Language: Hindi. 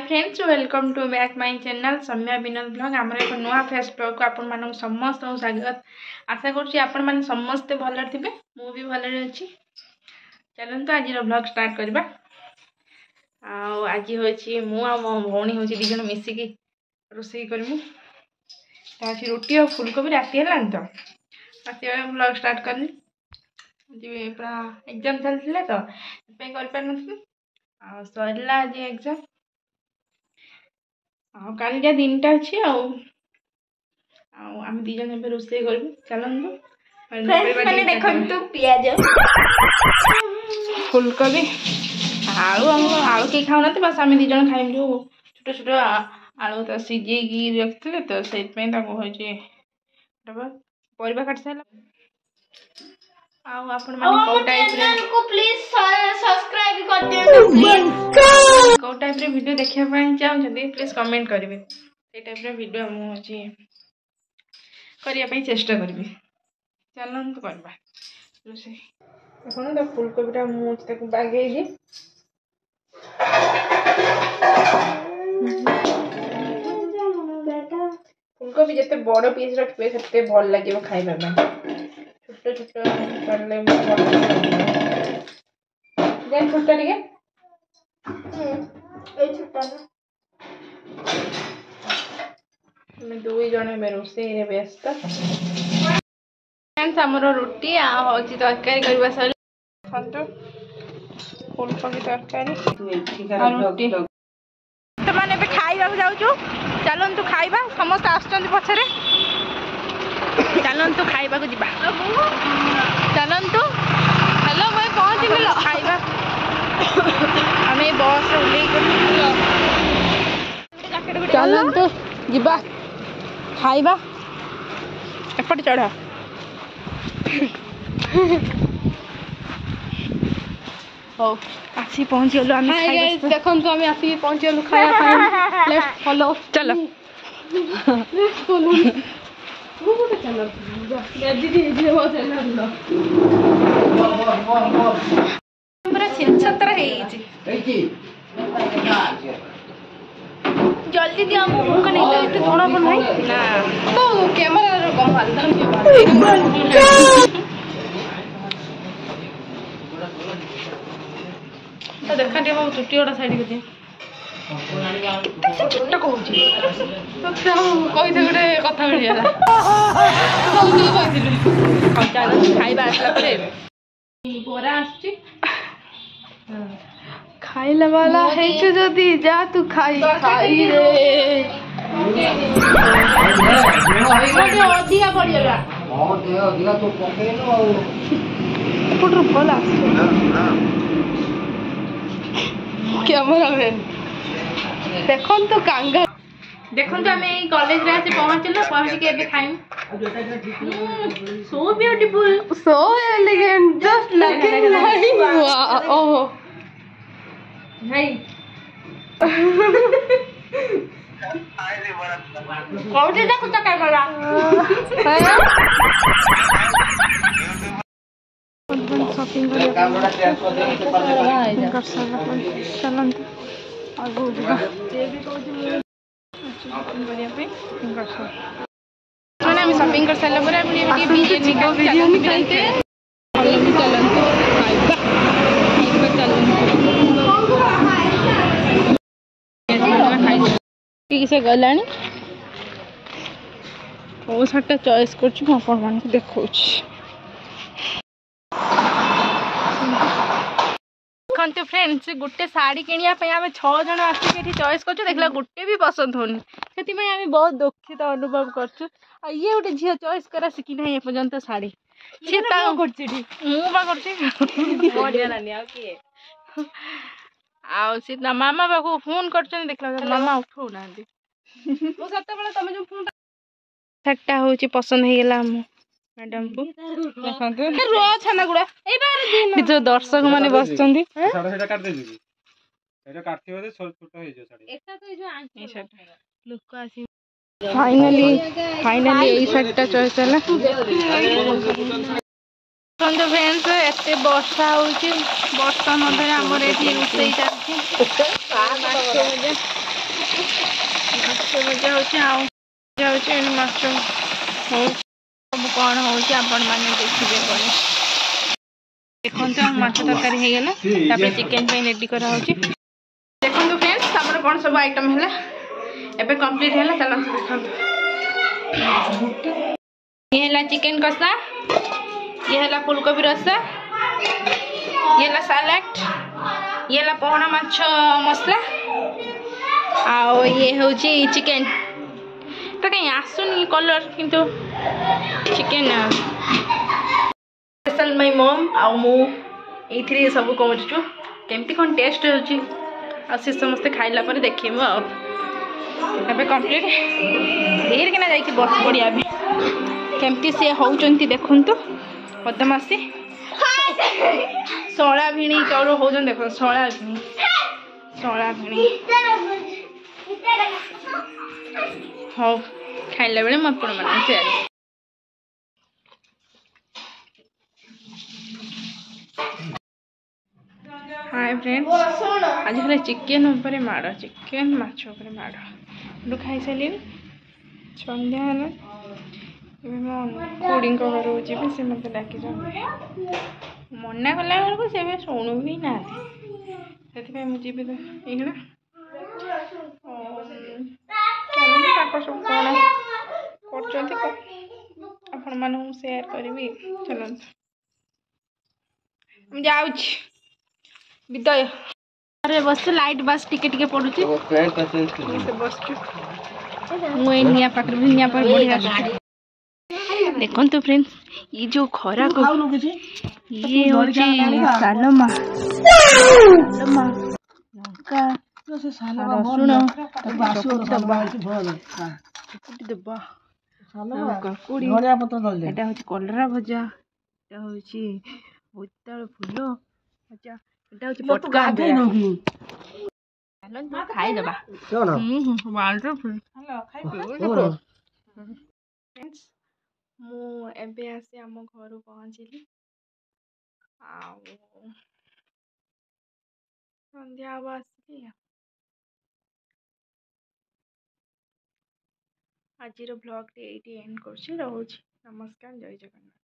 Friends welcome to back my channel Samya Vinod blog आमर एक नुआ फेस ब्लॉग को आपण मानक समस्त स्वागत आशा करुँच आपण मैंने समस्ते भल थे मु भी भल अच्छी चलते आज ब्लॉग स्टार्ट करवा आज हूँ मो भौणी हूँ दिज मिसिकी रोषे करमु आज रुटी और फुलकोबी राति है तो राति ब्लॉग स्टार्ट करनी पूरा एग्जाम चलता तो कर पार सरला आज एग्जाम काल दिन टा अच्छी आम दीज रोषे कर चलतु पियाज फुलकोबी आलू आलू कहीं खाऊना बस आम दीज खाइम जो छोट छोट आलू तो सीझे रखते तो से परिवा काट सारा आपण माने को टाइप रे वीडियो देखिया पाई चाहते प्लीज कमेंट करेंगे से टाइप रे वीडियो मुझे करने चेष्टा करी चलते करवा रोषे देखो तो फुलकोबीटा मुझे बागे फुलकोबी जिते बड़ पीस रखिए से भल लगे खाइबा छोट छोट करले देन छोटा टिके दुई जन रोषे व्यस्त आमर रुटी हूँ तरकारी करवा सर फुलकोबी तरकारी रुटी मैंने खाइबा जाऊँ चलतु खाइबा समस्त आसुच्च पछरे चलतु खाइबा जा चलतु हेलो मैं पहुँचल खाइबा आम बस चलतु जा खाइबा एपट चढ़ हो आसी पहुँच गलु आम देखो आम आसिक पहुँच गलु खाया लेट्स फॉलो चलो पूरा छिनछतर जल्दी दिया मुख नहीं तो थोड़ा पर नहीं ना तो कैमरा रो कम हाल तो देखा दे वो चुट्टी वाला साइड को दे छोटा कहूँ कही गोटे कथा मिलगला खाइबा आसला बरा आस खाइला वाला है जदि जा तू खाई खाई रे अधिका पड़ेगा तो भल आस कैमरा मैन देखो तो कांगा देखो तो आम कॉलेज रे आसी पहुँचल पहुँच के खाइम so beautiful so elegant just looking like oh भाई कौन से कुत्ता क्या कर रहा शॉपिंग शॉपिंग कर सारा किसे गलानी वो सार्टा चॉइस कर देखो देखते फ्रेंड्स गोटे शाढ़ी किनापी आम 6 जन आसिक चॉइस कर देखला गोटे भी पसंद होनी से आम बहुत दुखित अनुभव कर ये गोटे झील चॉइस करा शिखी ना एपर्तंत शाढ़ी सी मुझे मामा पाक फोन कर देखला मामा उठौ ना तुम जो फोन सार्टा हूँ पसंद हो गला मैडम को छाना गुड़ा जो दर्शक मैंने बस फाइनली यही सार्टा चॉइस है फ्रेंड्स एत वर्षा हो वर्षा मध्य आमर ये रोषे चलती ମାଛ ଭଜା ହେଉଛି ଆଉ ଭଜା ହେଉଛି ଏଠି ମାଛ ହେଉଛି ସବୁ କ'ଣ ହେଉଛି ଆପଣମାନେ ଦେଖିବେ ପରେ ଦେଖନ୍ତୁ ଆମ ମାଛ ତରକାରୀ ହେଇଗଲା ତାପରେ ଚିକେନ୍ ପାଇଁ ରେଡ଼ି କରାହେଉଛି ଦେଖନ୍ତୁ ଫ୍ରେଣ୍ଡସ୍ ଆମର କ'ଣ ସବୁ ଆଇଟମ୍ ହେଲା ଏବେ କମ୍ପ୍ଲିଟ୍ ହେଲା ଚାଲନ୍ତୁ ଦେଖନ୍ତୁ ये है चिकेन कषा ये है फूलकोबी रसा ये है सालाड ये है पहना माछ मसला आओ ये हूँ चिकेन तो कहीं आसुनी कलर किंतु चिकेन स्पेशल माय मम आउ मु ये सब करूँ केमती कौन टेस्ट हो समस्ते खाइला पर देखिए एबे कंप्लीट धीरे किना जाइए बस पड़िया केमती सी होती देखु बदमाशी शला भिणी चौर हो देख शला भिणी हो खाइला बेले मैं आपण मान सेयार हाय फ्रेंड्स आज खाली चिकेन ऊपर माड़ चिकेन माछ ऊपर माड़ लु खाई सारे सन्ध्या है मो खुड़ी घर जी से मत डाक मना कला बेलू से शुणु भी ना से मुझे ये सब कौन कर मान सेयार करी चलते जाऊँ विदय अरे बस लाइट बस टिके टिके पड़ुची बस निया पाकर निया पर बढ़िया देखो तो फ्रेंड्स ये जो खरा को ये होची सालमा सालमा लंका रसुण दबा काकुड़ी एटा होची कलरा भजा एटा होची बोइताल फूल भजा एटा होची पटका खाई दबा वंडरफुल हेलो खाई फ्रेंड्स मु एबे आसी आम घर पहुँचली संध्या आसली आज ब्लॉग ये एंड कर नमस्कार जय जगन्नाथ।